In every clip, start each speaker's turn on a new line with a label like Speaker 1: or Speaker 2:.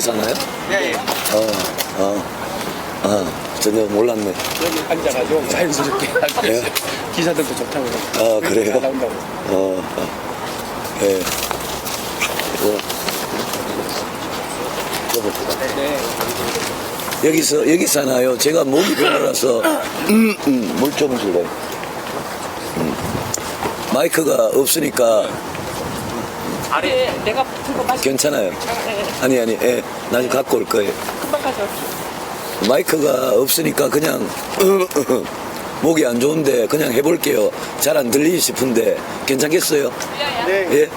Speaker 1: 사나요?
Speaker 2: 네.
Speaker 1: 전혀 몰랐네.
Speaker 2: 여기 앉아가지고 자연스럽게 하고
Speaker 1: 예?
Speaker 2: 있어요. 기사들도 좋다고.
Speaker 1: 그래요?
Speaker 2: 잘 나온다고.
Speaker 1: 예.
Speaker 2: 네.
Speaker 1: 여기 사나요? 제가 목이 별로라서, 물 좀 줄래? 마이크가 없으니까
Speaker 3: 아래 내가 붙은 거 마시.
Speaker 1: 괜찮아요. 아니, 예. 나중에 갖고 올 거예요.
Speaker 3: 금방 가져.
Speaker 1: 마이크가 없으니까 그냥, 목이 안 좋은데 그냥 해볼게요. 잘 안 들리기 싶은데 괜찮겠어요?
Speaker 2: 네.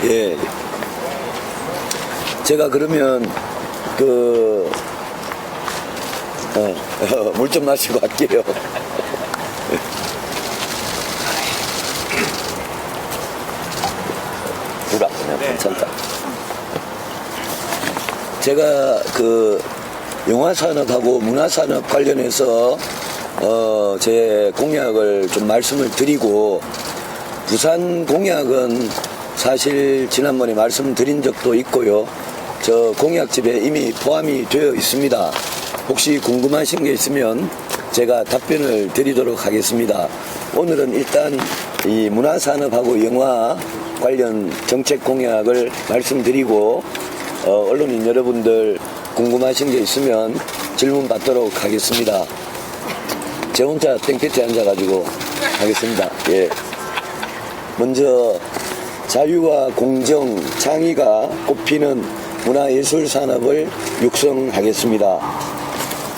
Speaker 1: 예. 제가 그러면 물 좀 마시고 갈게요. 불아, 그냥 괜찮다. 제가 영화산업하고 문화산업 관련해서 제 공약을 좀 말씀을 드리고, 부산 공약은 사실 지난번에 말씀드린 적도 있고요. 저 공약집에 이미 포함이 되어 있습니다. 혹시 궁금하신 게 있으면 제가 답변을 드리도록 하겠습니다. 오늘은 일단 이 문화산업하고 영화 관련 정책 공약을 말씀드리고, 언론인 여러분들 궁금하신 게 있으면 질문 받도록 하겠습니다. 제 혼자 땡볕에 앉아가지고 하겠습니다. 예. 먼저 자유와 공정, 창의가 꽃피는 문화예술 산업을 육성하겠습니다.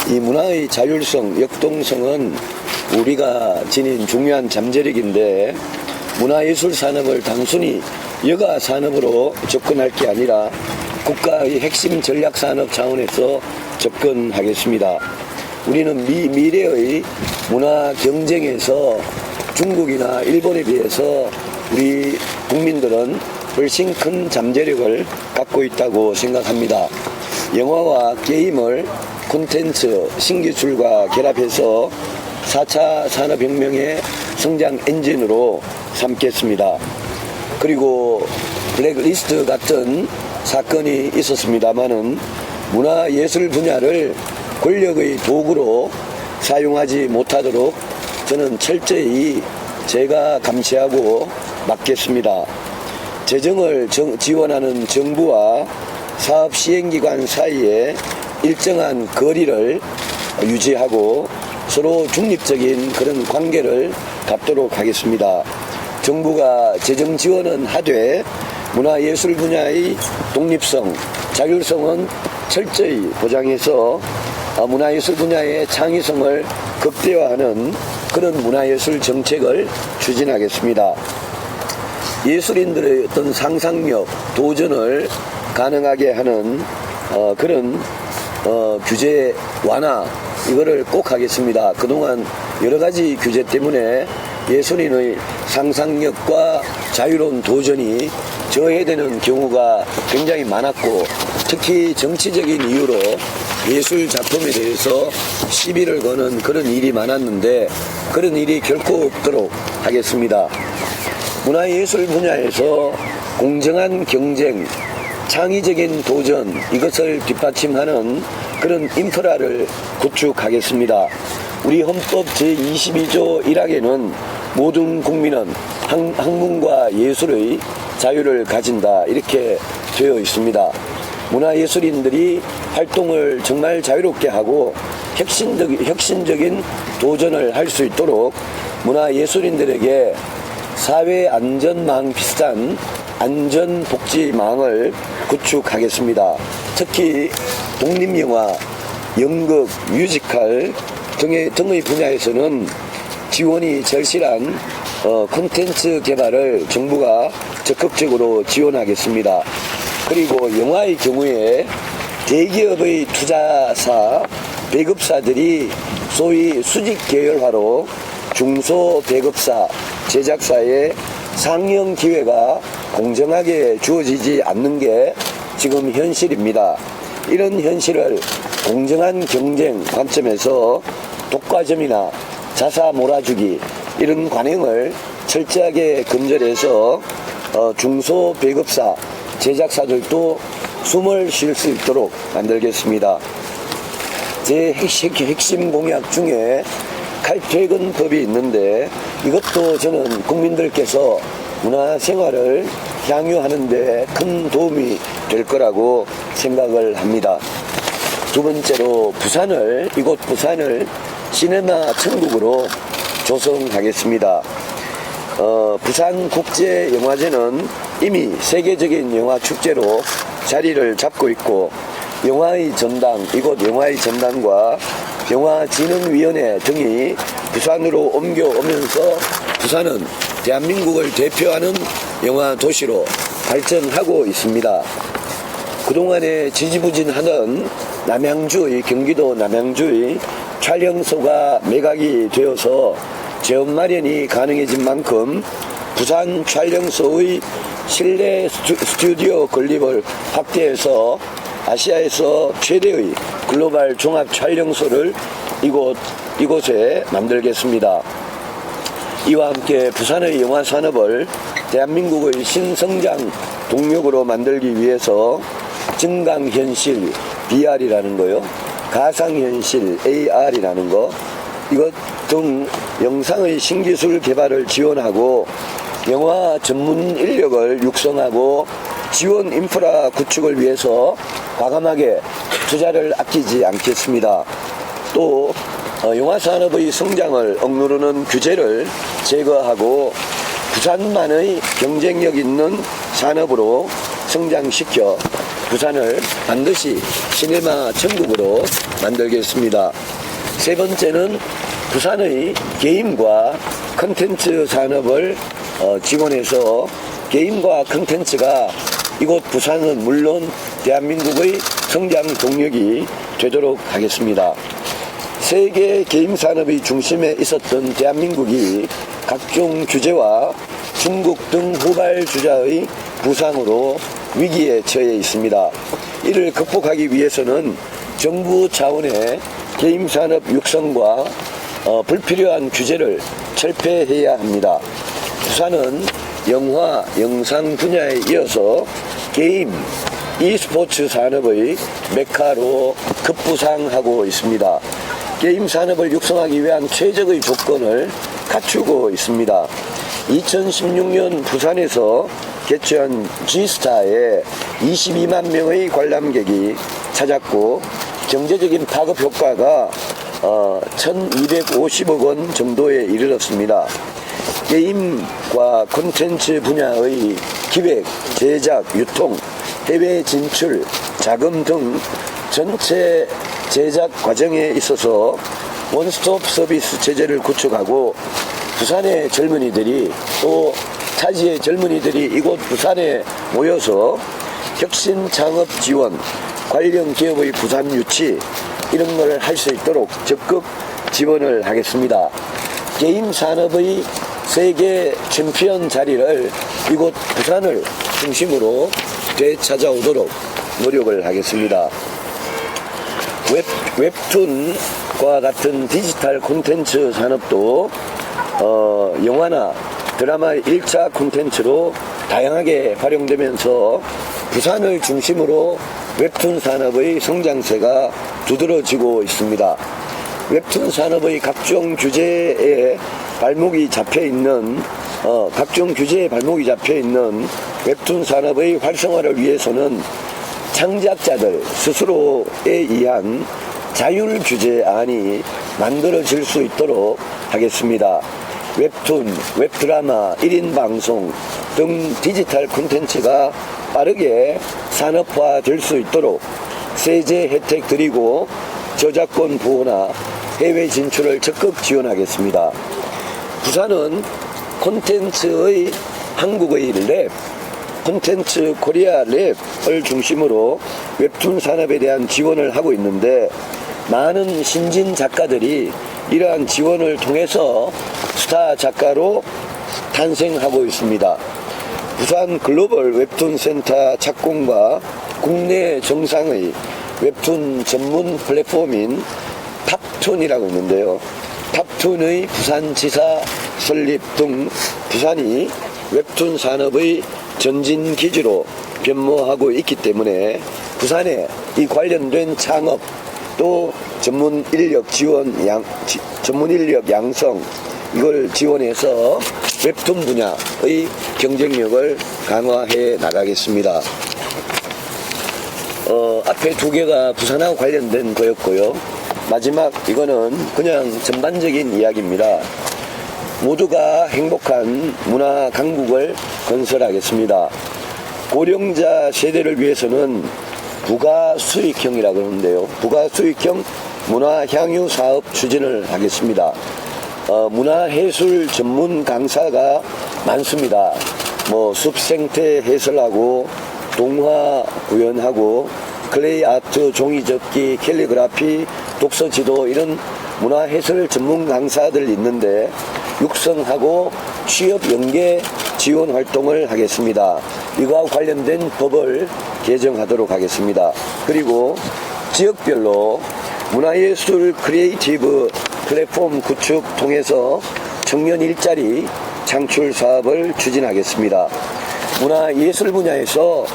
Speaker 1: 이 문화의 자율성, 역동성은 우리가 지닌 중요한 잠재력인데, 문화예술 산업을 단순히 여가 산업으로 접근할 게 아니라 국가의 핵심 전략 산업 차원에서 접근하겠습니다. 우리는 미래의 문화 경쟁에서 중국이나 일본에 비해서 우리 국민들은 훨씬 큰 잠재력을 갖고 있다고 생각합니다. 영화와 게임을 콘텐츠, 신기술과 결합해서 4차 산업혁명의 성장 엔진으로 삼겠습니다. 그리고 블랙리스트 같은 사건이 있었습니다마는 문화예술 분야를 권력의 도구로 사용하지 못하도록 저는 철저히 제가 감시하고 맡겠습니다. 재정을 지원하는 정부와 사업 시행기관 사이에 일정한 거리를 유지하고 서로 중립적인 그런 관계를 갖도록 하겠습니다. 정부가 재정 지원은 하되 문화예술 분야의 독립성, 자율성은 철저히 보장해서 문화예술 분야의 창의성을 극대화하는 그런 문화예술 정책을 추진하겠습니다. 예술인들의 어떤 상상력, 도전을 가능하게 하는 그런 규제 완화, 이거를 꼭 하겠습니다. 그동안 여러 가지 규제 때문에 예술인의 상상력과 자유로운 도전이 저해되는 경우가 굉장히 많았고, 특히 정치적인 이유로 예술 작품에 대해서 시비를 거는 그런 일이 많았는데, 그런 일이 결코 없도록 하겠습니다. 문화예술 분야에서 공정한 경쟁, 창의적인 도전, 이것을 뒷받침하는 그런 인프라를 구축하겠습니다. 우리 헌법 제22조 1항에는 모든 국민은 학문과 예술의 자유를 가진다, 이렇게 되어 있습니다. 문화예술인들이 활동을 정말 자유롭게 하고 혁신적인 도전을 할 수 있도록 문화예술인들에게 사회안전망 비슷한 안전복지망을 구축하겠습니다. 특히 독립영화, 연극, 뮤지컬 등의 분야에서는 지원이 절실한 콘텐츠 개발을 정부가 적극적으로 지원하겠습니다. 그리고 영화의 경우에 대기업의 투자사, 배급사들이 소위 수직 계열화로 중소배급사, 제작사의 상영 기회가 공정하게 주어지지 않는 게 지금 현실입니다. 이런 현실을 공정한 경쟁 관점에서 독과점이나 자사 몰아주기, 이런 관행을 철저하게 근절해서 중소배급사, 제작사들도 숨을 쉴 수 있도록 만들겠습니다. 제 핵심 공약 중에 칼퇴근법이 있는데 이것도 저는 국민들께서 문화생활을 향유하는 데 큰 도움이 될 거라고 생각을 합니다. 두 번째로 이곳 부산을 시네마 천국으로 조성하겠습니다. 부산국제영화제는 이미 세계적인 영화축제로 자리를 잡고 있고 이곳 영화의 전당과 영화진흥위원회 등이 부산으로 옮겨오면서 부산은 대한민국을 대표하는 영화 도시로 발전하고 있습니다. 그동안에 지지부진하던 경기도 남양주의 촬영소가 매각이 되어서 재원 마련이 가능해진 만큼 부산 촬영소의 실내 스튜디오 건립을 확대해서 아시아에서 최대의 글로벌 종합 촬영소를 이곳에 만들겠습니다. 이와 함께 부산의 영화 산업을 대한민국의 신성장 동력으로 만들기 위해서 증강현실 VR이라는 거요, 가상현실 AR이라는 거, 이것 등 영상의 신기술 개발을 지원하고 영화 전문 인력을 육성하고 지원 인프라 구축을 위해서 과감하게 투자를 아끼지 않겠습니다. 또 영화 산업의 성장을 억누르는 규제를 제거하고 부산만의 경쟁력 있는 산업으로 성장시켜 부산을 반드시 시네마 천국으로 만들겠습니다. 세 번째는 부산의 게임과 컨텐츠 산업을 지원해서 게임과 컨텐츠가 이곳 부산은 물론 대한민국의 성장 동력이 되도록 하겠습니다. 세계 게임 산업의 중심에 있었던 대한민국이 각종 규제와 중국 등 후발주자의 부상으로 위기에 처해 있습니다. 이를 극복하기 위해서는 정부 차원의 게임 산업 육성과 불필요한 규제를 철폐해야 합니다. 부산은 영화, 영상 분야에 이어서 게임, e스포츠 산업의 메카로 급부상하고 있습니다. 게임 산업을 육성하기 위한 최적의 조건을 갖추고 있습니다. 2016년 부산에서 개최한 G스타에 22만 명의 관람객이 찾았고 경제적인 파급 효과가 1250억 원 정도에 이르렀습니다. 게임과 콘텐츠 분야의 기획, 제작, 유통, 해외 진출, 자금 등 전체 제작 과정에 있어서 원스톱 서비스 체제를 구축하고 부산의 젊은이들이 또 타지의 젊은이들이 이곳 부산에 모여서 혁신 창업 지원, 관련 기업의 부산 유치 이런 걸 할 수 있도록 적극 지원을 하겠습니다. 게임 산업의 세계 챔피언 자리를 이곳 부산을 중심으로 되찾아오도록 노력을 하겠습니다. 웹툰과 같은 디지털 콘텐츠 산업도 영화나 드라마 1차 콘텐츠로 다양하게 활용되면서 부산을 중심으로 웹툰 산업의 성장세가 두드러지고 있습니다. 웹툰 산업의 각종 규제에 발목이 잡혀 있는 웹툰 산업의 활성화를 위해서는 창작자들 스스로에 의한 자율 규제안이 만들어질 수 있도록 하겠습니다. 웹툰, 웹드라마, 1인 방송 등 디지털 콘텐츠가 빠르게 산업화될 수 있도록 세제 혜택 드리고 저작권 보호나 해외 진출을 적극 지원하겠습니다. 부산은 콘텐츠의 한국의 랩, 콘텐츠 코리아 랩을 중심으로 웹툰 산업에 대한 지원을 하고 있는데 많은 신진 작가들이 이러한 지원을 통해서 스타 작가로 탄생하고 있습니다. 부산 글로벌 웹툰 센터 착공과 국내 정상의 웹툰 전문 플랫폼인 탑툰이라고 있는데요. 탑툰의 부산지사 설립 등 부산이 웹툰 산업의 전진 기지로 변모하고 있기 때문에 부산에 이 관련된 창업 또 전문 인력 전문 인력 양성 이걸 지원해서 웹툰 분야의 경쟁력을 강화해 나가겠습니다. 앞에 두 개가 부산하고 관련된 거였고요. 마지막 이거는 그냥 전반적인 이야기입니다. 모두가 행복한 문화 강국을 건설하겠습니다. 고령자 세대를 위해서는 부가수익형이라고 그러는데요. 부가수익형 문화향유 사업 추진을 하겠습니다. 문화예술 전문 강사가 많습니다. 숲생태 해설하고 동화 구현하고 클레이 아트, 종이접기, 캘리그라피, 독서 지도 이런 문화해설 전문 강사들 있는데 육성하고 취업 연계 지원 활동을 하겠습니다. 이거와 관련된 법을 개정하도록 하겠습니다. 그리고 지역별로 문화예술 크리에이티브 플랫폼 구축 통해서 청년 일자리 창출 사업을 추진하겠습니다. 문화예술 분야에서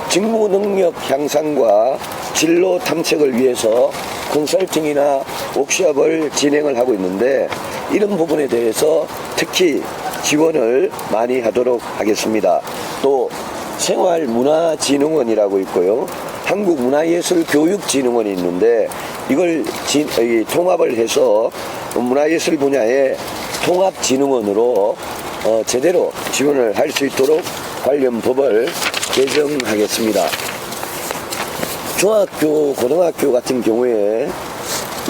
Speaker 1: 직무 능력 향상과 진로 탐색을 위해서 컨설팅이나 워크숍을 진행을 하고 있는데 이런 부분에 대해서 특히 지원을 많이 하도록 하겠습니다. 또 생활문화진흥원이라고 있고요. 한국문화예술교육진흥원이 있는데 이걸 통합을 해서 문화예술 분야의 통합진흥원으로 제대로 지원을 할 수 있도록 관련 법을 개정하겠습니다. 중학교, 고등학교 같은 경우에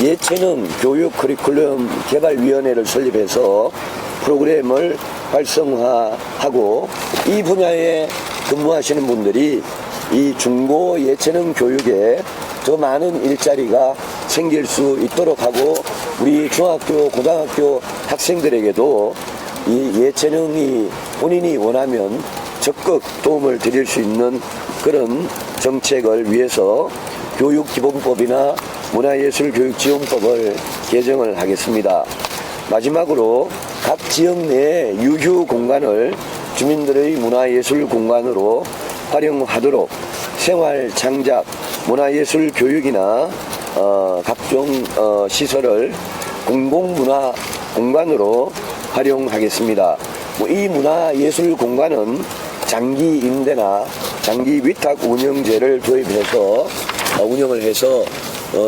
Speaker 1: 예체능 교육 커리큘럼 개발위원회를 설립해서 프로그램을 활성화하고 이 분야에 근무하시는 분들이 이 중고 예체능 교육에 더 많은 일자리가 생길 수 있도록 하고 우리 중학교, 고등학교 학생들에게도 이 예체능이 본인이 원하면 적극 도움을 드릴 수 있는 그런 정책을 위해서 교육기본법이나 문화예술교육지원법을 개정을 하겠습니다. 마지막으로 각 지역 내 유휴 공간을 주민들의 문화예술 공간으로 활용하도록 생활 장작, 문화예술 교육이나 각종 시설을 공공문화 공간으로 활용하겠습니다. 이 문화예술 공간은 장기 임대나 장기 위탁 운영제를 도입해서 운영을 해서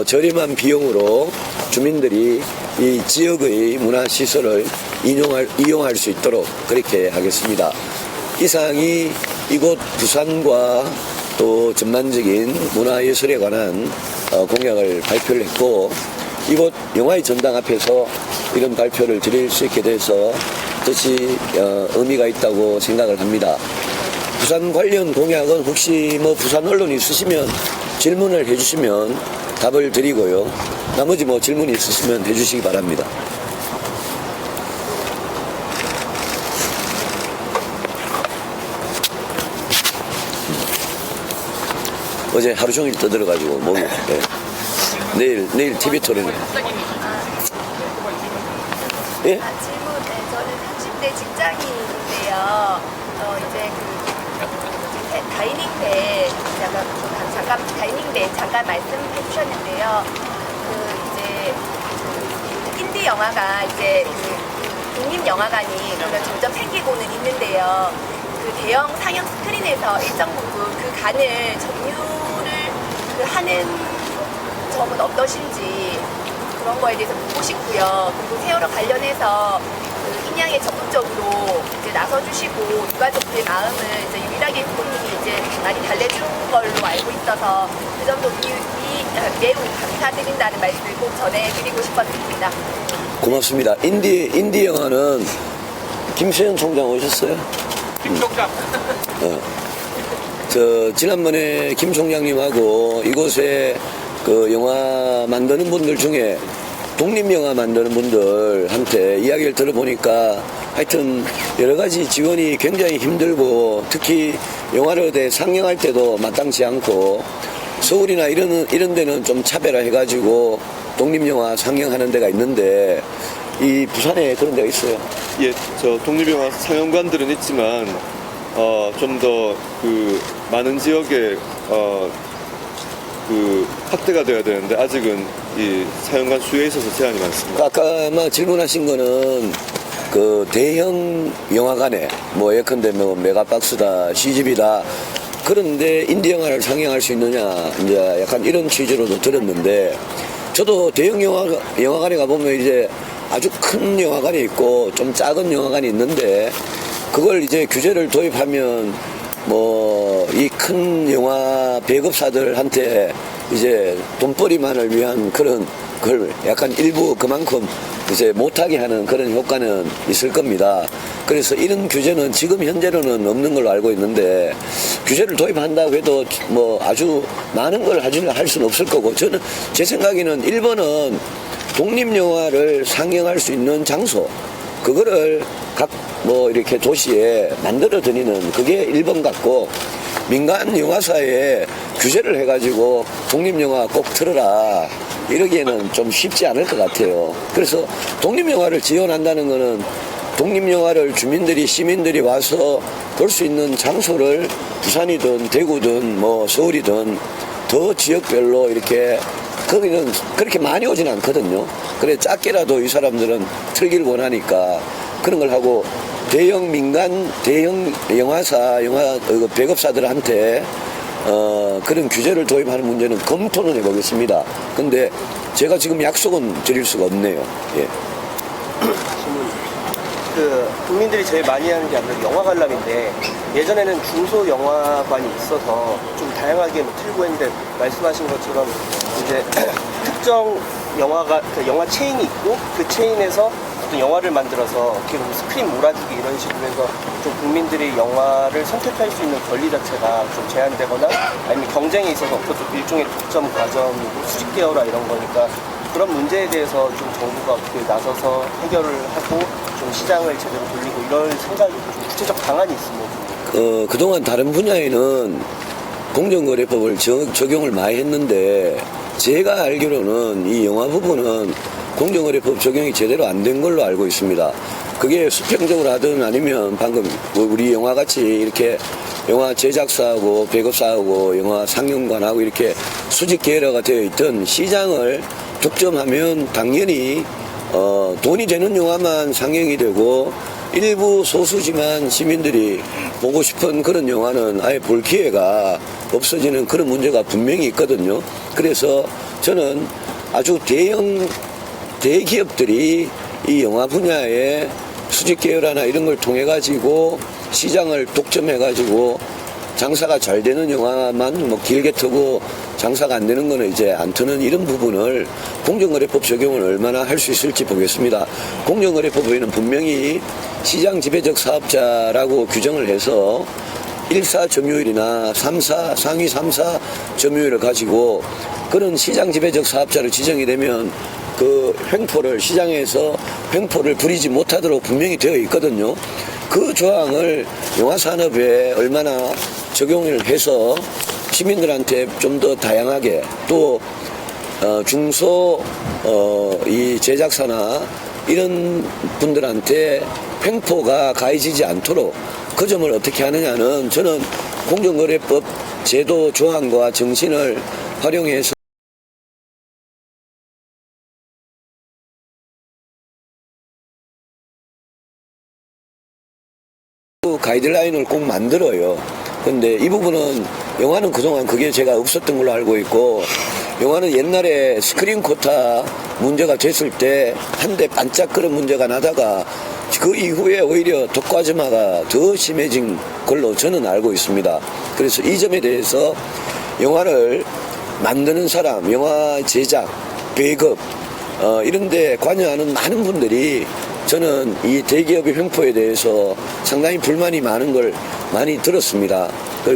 Speaker 1: 저렴한 비용으로 주민들이 이 지역의 문화시설을 이용할 수 있도록 그렇게 하겠습니다. 이상이 이곳 부산과 또 전반적인 문화예술에 관한 공약을 발표를 했고 이곳 영화의 전당 앞에서 이런 발표를 드릴 수 있게 돼서 뜻이 의미가 있다고 생각을 합니다. 부산 관련 공약은 혹시 부산 언론이 있으시면 질문을 해주시면 답을 드리고요. 나머지 질문이 있으시면 해주시기 바랍니다. 어제 하루 종일 떠들어가지고 목이 내일 TV 토론에 예?
Speaker 4: 질문, 저는 30대 직장인인데요. 이제 다이닝배 잠깐 말씀해 주셨는데요. 인디 영화가 이제 독립영화관이 점점 생기고는 있는데요. 대형 상영 스크린에서 일정 부분 간을 점유를 하는 점은 어떠신지 그런 거에 대해서 묻고 싶고요. 그리고 세월호 관련해서 인양에 적극적으로 나서주시고 유가족들의 마음을 유일하게 부모님이 많이 달래준 걸로 알고 있어서 그 점도 매우 감사드린다는 말씀을 꼭 전해드리고 싶었습니다.
Speaker 1: 고맙습니다. 인디 영화는 김수현 총장 오셨어요?
Speaker 2: 김 총장.
Speaker 1: 지난번에 김 총장님하고 이곳에 영화 만드는 분들 중에 독립영화 만드는 분들한테 이야기를 들어보니까 하여튼 여러 가지 지원이 굉장히 힘들고 특히 영화를 상영할 때도 마땅치 않고 서울이나 이런 데는 좀 차별화해가지고 독립영화 상영하는 데가 있는데 이 부산에 그런 데가 있어요?
Speaker 5: 예, 독립영화 상영관들은 있지만 좀 더 그 많은 지역에 그 확대가 돼야 되는데 아직은 이 사용관 수요에 있어서 제한이 많습니다.
Speaker 1: 아까 질문하신 거는 그 대형 영화관에 뭐 예컨대 뭐 메가박스다, CGV다 그런데 인디 영화를 상영할 수 있느냐 이제 약간 이런 취지로도 들었는데 저도 대형 영화관에 가보면 이제 아주 큰 영화관이 있고 좀 작은 영화관이 있는데 그걸 이제 규제를 도입하면 뭐 이 큰 영화 배급사들한테 이제 돈벌이만을 위한 그런 걸 약간 일부 그만큼 이제 못하게 하는 그런 효과는 있을 겁니다. 그래서 이런 규제는 지금 현재로는 없는 걸로 알고 있는데 규제를 도입한다고 해도 뭐 아주 많은 걸 할 수는 없을 거고 저는 제 생각에는 1번은 독립영화를 상영할 수 있는 장소 그거를 각 뭐 이렇게 도시에 만들어 드리는 그게 1번 같고 민간 영화사에 규제를 해가지고 독립영화 꼭 틀어라 이러기에는 좀 쉽지 않을 것 같아요. 그래서 독립영화를 지원한다는 거는 독립영화를 주민들이 시민들이 와서 볼 수 있는 장소를 부산이든 대구든 뭐 서울이든 더 지역별로 이렇게 거기는 그렇게 많이 오진 않거든요. 그래 작게라도 이 사람들은 틀기를 원하니까 그런 걸 하고 대형 민간 대형 영화사 영화 배급사들한테 그런 규제를 도입하는 문제는 검토는 해보겠습니다. 근데 제가 지금 약속은 드릴 수가 없네요. 예.
Speaker 6: 그 국민들이 제일 많이 하는 게 아무래도 영화 관람인데 예전에는 중소 영화관이 있어서 좀 다양하게 틀고 했는데 말씀하신 것처럼 이제 특정 영화가 그 영화 체인이 있고 그 체인에서 어떤 영화를 만들어서 이렇게 스크린 몰아주기 이런 식으로 해서 좀 국민들이 영화를 선택할 수 있는 권리 자체가 좀 제한되거나 아니면 경쟁에 있어서 그것도 일종의 독점 과정이고 수직 계열화 이런 거니까 그런 문제에 대해서 좀 정부가 어떻게 나서서 해결을 하고 좀 시장을 제대로 돌리고 이런 생각이 좀 구체적 방안이 있습니다.
Speaker 1: 그동안 다른 분야에는 공정거래법을 적용을 많이 했는데 제가 알기로는 이 영화 부분은 공정거래법 적용이 제대로 안 된 걸로 알고 있습니다. 그게 수평적으로 하든 아니면 방금 우리 영화같이 이렇게 영화 제작사하고 배급사하고 영화 상영관하고 이렇게 수직 계열화가 되어 있던 시장을 독점하면 당연히 돈이 되는 영화만 상영이 되고 일부 소수지만 시민들이 보고 싶은 그런 영화는 아예 볼 기회가 없어지는 그런 문제가 분명히 있거든요. 그래서 저는 아주 대기업들이 이 영화 분야에 수직 계열화나 이런 걸 통해 가지고 시장을 독점해 가지고 장사가 잘 되는 영화만 뭐 길게 트고 장사가 안 되는 거는 이제 안 트는 이런 부분을 공정거래법 적용을 얼마나 할 수 있을지 보겠습니다. 공정거래법에는 분명히 시장 지배적 사업자라고 규정을 해서 1사 점유율이나 3사, 상위 3사 점유율을 가지고 그런 시장 지배적 사업자로 지정이 되면 그 횡포를 시장에서 횡포를 부리지 못하도록 분명히 되어 있거든요. 그 조항을 영화산업에 얼마나 적용을 해서 시민들한테 좀 더 다양하게 또 중소 이 제작사나 이런 분들한테 횡포가 가해지지 않도록 그 점을 어떻게 하느냐는 저는 공정거래법 제도 조항과 정신을 활용해서 가이드라인을 꼭 만들어요. 근데 이 부분은 영화는 그동안 그게 제가 없었던 걸로 알고 있고 영화는 옛날에 스크린 쿼타 문제가 됐을 때 한 대 반짝 그런 문제가 나다가 그 이후에 오히려 독과점화가 더 심해진 걸로 저는 알고 있습니다. 그래서 이 점에 대해서 영화를 만드는 사람, 영화 제작, 배급 이런 데 관여하는 많은 분들이 저는 이 대기업의 횡포에 대해서 상당히 불만이 많은 걸 많이 들었습니다.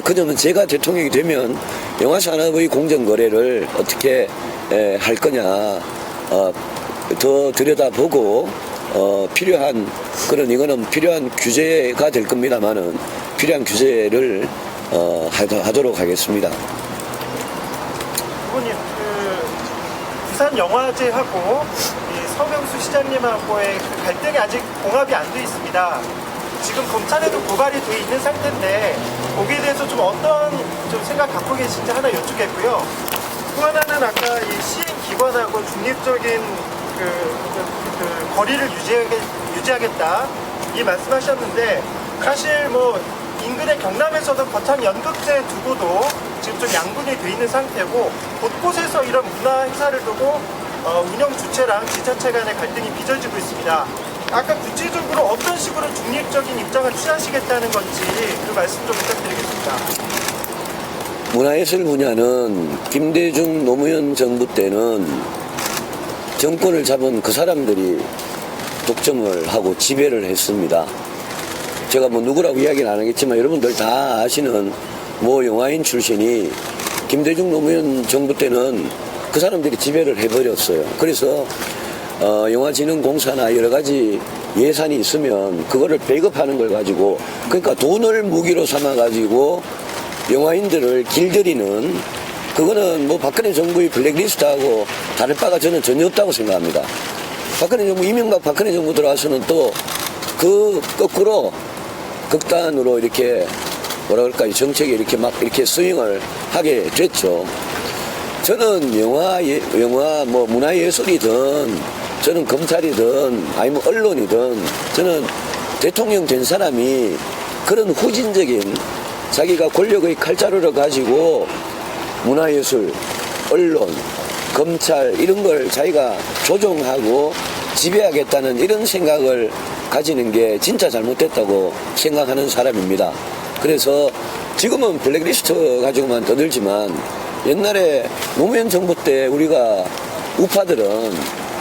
Speaker 1: 그 점은 제가 대통령이 되면 영화산업의 공정거래를 어떻게 할 거냐 더 들여다보고 필요한 그런 이거는 필요한 규제가 될 겁니다만은 필요한 규제를 하도록 하겠습니다.
Speaker 7: 부모님, 부산 영화제하고 이 서명수 시장님하고의 그 갈등이 아직 봉합이 안 돼 있습니다. 지금 검찰에도 고발이 돼 있는 상태인데 거기에 대해서 좀 어떤 좀 생각 갖고 계신지 하나 여쭙겠고요. 또 하나는 아까 이 시행 기관하고 중립적인 그 거리를 유지하겠다 이 말씀하셨는데 사실 뭐 인근의 경남에서도 거창 연극제 두고도 지금 좀 양분이 돼 있는 상태고 곳곳에서 이런 문화 행사를 두고 운영 주체랑 지자체 간의 갈등이 빚어지고 있습니다. 아까 구체적으로 어떤 식으로 중립적인 입장을 취하시겠다는 건지 그 말씀 좀 부탁드리겠습니다.
Speaker 1: 문화예술 분야는 김대중 노무현 정부 때는 정권을 잡은 그 사람들이 독점을 하고 지배를 했습니다. 제가 뭐 누구라고 이야기는 안 하겠지만 여러분들 다 아시는 모 영화인 출신이 김대중 노무현 정부 때는 그 사람들이 지배를 해버렸어요. 그래서 영화진흥공사나 여러 가지 예산이 있으면 그거를 배급하는 걸 가지고 그러니까 돈을 무기로 삼아 가지고 영화인들을 길들이는 그거는 뭐 박근혜 정부의 블랙리스트하고 다를 바가 저는 전혀 없다고 생각합니다. 박근혜 정부 이명박 박근혜 정부 들어와서는 또 그 거꾸로 극단으로 이렇게 뭐라 그럴까요 정책이 이렇게 막 이렇게 스윙을 하게 됐죠. 저는 영화 뭐 문화예술이든 저는 검찰이든 아니면 언론이든 저는 대통령 된 사람이 그런 후진적인 자기가 권력의 칼자루를 가지고 문화예술, 언론, 검찰 이런 걸 자기가 조종하고 지배하겠다는 이런 생각을 가지는 게 진짜 잘못됐다고 생각하는 사람입니다. 그래서 지금은 블랙리스트 가지고만 떠들지만 옛날에 노무현 정부 때 우리가 우파들은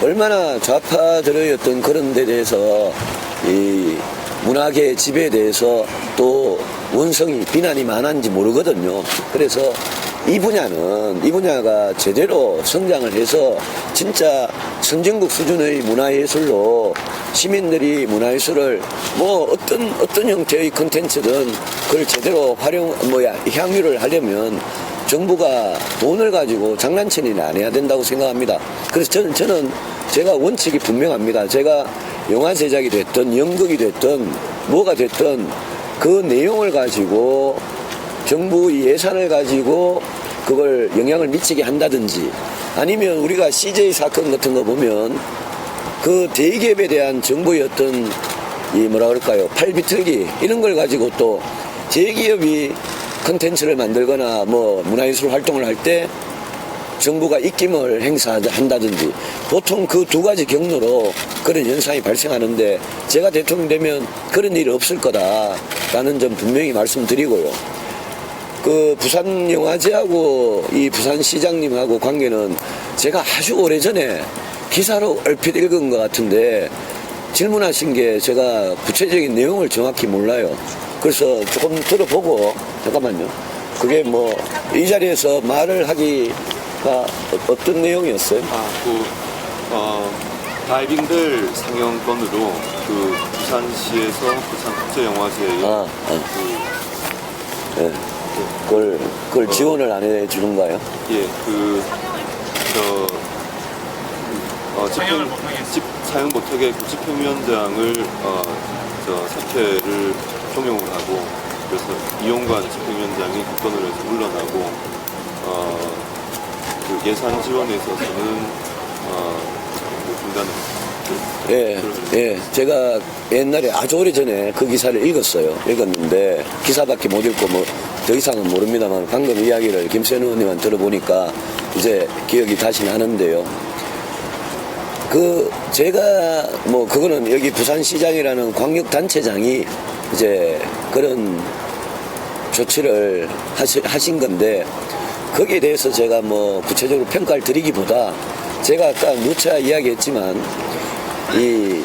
Speaker 1: 얼마나 좌파들의 그런 데 대해서 이 문화계 지배에 대해서 또 원성이 비난이 많았는지 모르거든요. 그래서 이 분야가 제대로 성장을 해서 진짜 선진국 수준의 문화예술로 시민들이 문화예술을 뭐 어떤 형태의 컨텐츠든 그걸 제대로 향유를 하려면 정부가 돈을 가지고 장난치는 안 해야 된다고 생각합니다. 그래서 저는 제가 원칙이 분명합니다. 제가 영화 제작이 됐든 연극이 됐든 뭐가 됐든 그 내용을 가지고 정부의 예산을 가지고 그걸 영향을 미치게 한다든지 아니면 우리가 CJ 사건 같은 거 보면 그 대기업에 대한 정부의 어떤 이 뭐라 그럴까요 팔비틀기 이런 걸 가지고 또 대기업이 컨텐츠를 만들거나 뭐 문화예술 활동을 할 때 정부가 입김을 행사한다든지 보통 그 두 가지 경로로 그런 현상이 발생하는데 제가 대통령 되면 그런 일이 없을 거다라는 점 분명히 말씀드리고요. 그 부산영화제하고 이 부산시장님하고 관계는 제가 아주 오래전에 기사로 얼핏 읽은 것 같은데 질문하신 게 제가 구체적인 내용을 정확히 몰라요. 그래서 조금 들어보고 잠깐만요. 그게 뭐 이 자리에서 말을 하기가 어떤 내용이었어요?
Speaker 5: 다이빙들 상영권으로 그 부산시에서 부산국제영화제에
Speaker 1: 네. 그걸 지원을 안 해주는가요?
Speaker 5: 예, 사용 못하게 집행위원장을 사퇴를 종용을 하고 그래서 이용관 집행위원장이 국권을 해서 물러나고 그 예산 지원에 있어서는 중단을
Speaker 1: 예, 제가 옛날에 아주 오래전에 그 기사를 읽었는데 기사밖에 못 읽고 뭐 더 이상은 모릅니다만 방금 이야기를 김세현 의원님한테 들어보니까 이제 기억이 다시 나는데요. 제가 뭐 그거는 여기 부산시장이라는 광역단체장이 이제 그런 조치를 하신 건데 거기에 대해서 제가 뭐 구체적으로 평가를 드리기보다 제가 아까 누차 이야기했지만 이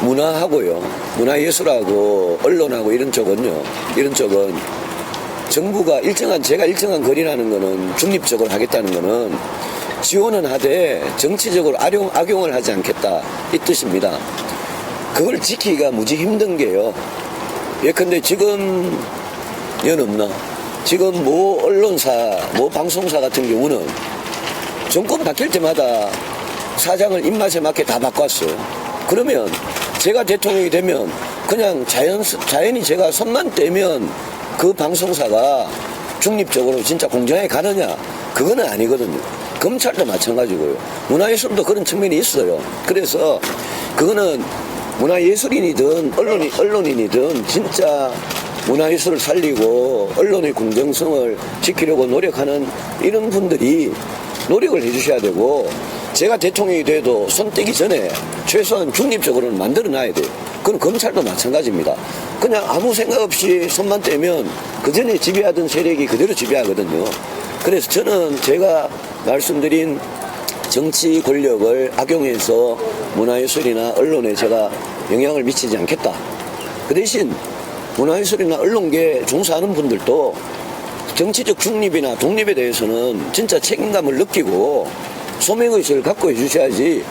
Speaker 1: 문화하고요, 문화예술하고 언론하고 이런 쪽은 정부가 제가 일정한 거리라는 거는 중립적으로 하겠다는 거는 지원은 하되 정치적으로 악용을 하지 않겠다 이 뜻입니다. 그걸 지키기가 무지 힘든 게요. 예컨대 지금 없나? 지금 모 언론사, 모 방송사 같은 경우는 정권 바뀔 때마다 사장을 입맛에 맞게 다 바꿨어요. 그러면 제가 대통령이 되면 그냥 자연히 제가 손만 떼면 그 방송사가 중립적으로 진짜 공정하게 가느냐? 그거는 아니거든요. 검찰도 마찬가지고요. 문화예술도 그런 측면이 있어요. 그래서 그거는 문화예술인이든 언론인이든 진짜 문화예술을 살리고 언론의 공정성을 지키려고 노력하는 이런 분들이 노력을 해주셔야 되고, 제가 대통령이 돼도 손 떼기 전에 최소한 중립적으로는 만들어놔야 돼요. 그건 검찰도 마찬가지입니다. 그냥 아무 생각 없이 손만 떼면 그 전에 지배하던 세력이 그대로 지배하거든요. 그래서 저는 제가 말씀드린 정치 권력을 악용해서 문화예술이나 언론에 제가 영향을 미치지 않겠다. 그 대신 문화예술이나 언론계에 종사하는 분들도 정치적 중립이나 독립에 대해서는 진짜 책임감을 느끼고 소명의식을 갖고 해주셔야지,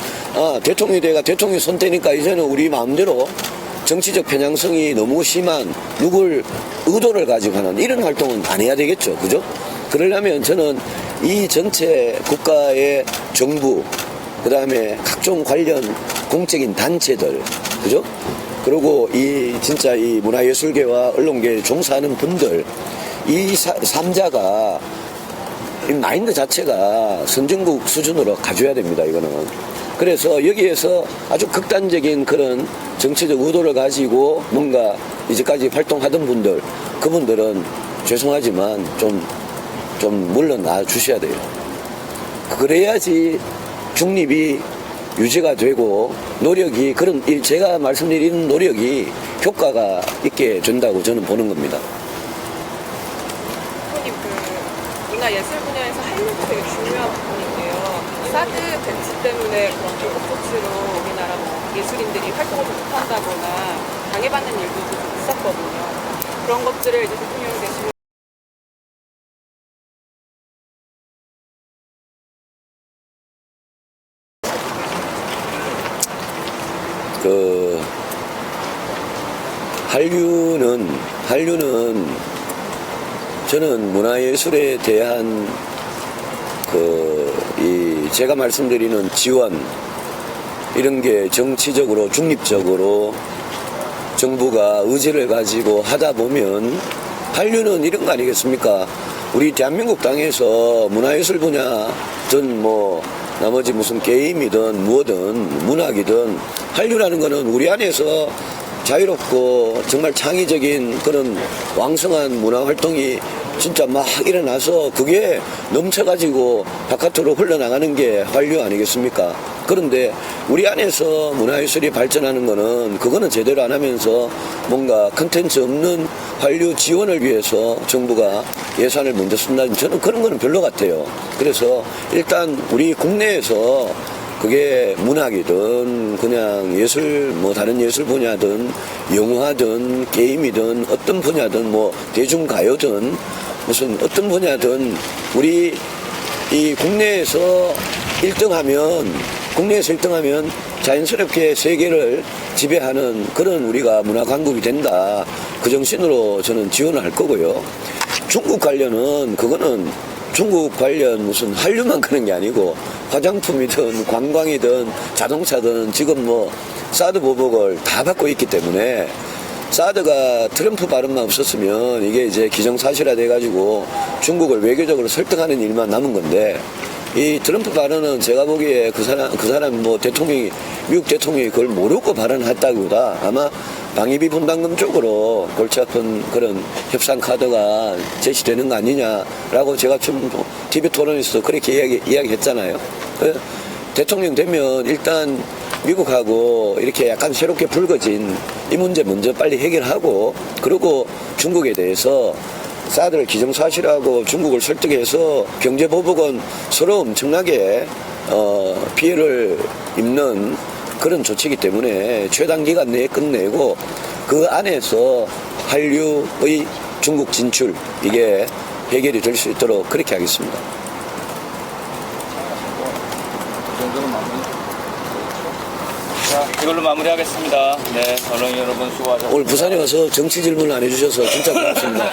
Speaker 1: 대통령이 내가 대통령이 손 떼니까 이제는 우리 마음대로 정치적 편향성이 너무 심한 누굴 의도를 가지고 하는 이런 활동은 안 해야 되겠죠. 그죠? 그러려면 저는 이 전체 국가의 정부, 그 다음에 각종 관련 공적인 단체들, 그죠? 그리고 진짜 이 문화예술계와 언론계에 종사하는 분들, 이 3자가 이 마인드 자체가 선진국 수준으로 가져야 됩니다, 이거는. 그래서 여기에서 아주 극단적인 그런 정치적 의도를 가지고 뭔가 이제까지 활동하던 분들, 그분들은 죄송하지만 좀 물러나 주셔야 돼요. 그래야지 중립이 유지가 되고 노력이, 제가 말씀드리는 노력이 효과가 있게 된다고 저는 보는 겁니다.
Speaker 3: 대표님, 문화예술 분야에서 한류도 되게 중요한 부분인데요. 사드 배치 때문에 그런 불법 조치로 우리나라 예술인들이 활동을 못한다거나 방해받는 일도 좀 있었거든요. 그런 것들을 이제 대통령이 되시면
Speaker 1: 한류는 저는 문화예술에 대한 제가 말씀드리는 지원, 이런 게 정치적으로 중립적으로 정부가 의지를 가지고 하다 보면, 한류는 이런 거 아니겠습니까? 우리 대한민국 땅에서 문화예술 분야든 나머지 무슨 게임이든 뭐든 문학이든 한류라는 거는 우리 안에서 자유롭고 정말 창의적인 그런 왕성한 문화 활동이 진짜 막 일어나서 그게 넘쳐가지고 바깥으로 흘러나가는 게 한류 아니겠습니까? 그런데 우리 안에서 문화예술이 발전하는 거는 그거는 제대로 안 하면서 뭔가 컨텐츠 없는 한류 지원을 위해서 정부가 예산을 먼저 쓴다면 저는 그런 거는 별로 같아요. 그래서 일단 우리 국내에서 그게 문학이든 그냥 예술, 다른 예술 분야든 영화든 게임이든 어떤 분야든 대중가요든 무슨 어떤 분야든 우리 이 국내에서 1등하면 자연스럽게 세계를 지배하는 그런 우리가 문화 강국이 된다. 그 정신으로 저는 지원을 할 거고요. 중국 관련은 그거는 중국 관련 무슨 한류만 그런 게 아니고 화장품이든 관광이든 자동차든 지금 사드 보복을 다 받고 있기 때문에, 사드가 트럼프 발언만 없었으면 이게 이제 기정사실화 돼가지고 중국을 외교적으로 설득하는 일만 남은 건데, 이 트럼프 발언은 제가 보기에 그 사람 대통령이, 미국 대통령이 그걸 모르고 발언했다기보다 아마 방위비 분담금 쪽으로 골치 아픈 그런 협상 카드가 제시되는 거 아니냐라고 제가 좀 TV 토론에서 그렇게 이야기했잖아요. 대통령 되면 일단 미국하고 이렇게 약간 새롭게 불거진 이 문제 먼저 빨리 해결하고, 그리고 중국에 대해서 사드를 기정사실화하고 중국을 설득해서 경제보복은 서로 엄청나게 피해를 입는 그런 조치이기 때문에 최단 기간 내에 끝내고 그 안에서 한류의 중국 진출, 이게 해결이 될 수 있도록 그렇게 하겠습니다.
Speaker 2: 자, 이걸로 마무리하겠습니다. 네, 언론인 여러분 수고하셨습니다.
Speaker 1: 오늘 부산에 와서 정치 질문을 안 해주셔서 진짜 고맙습니다.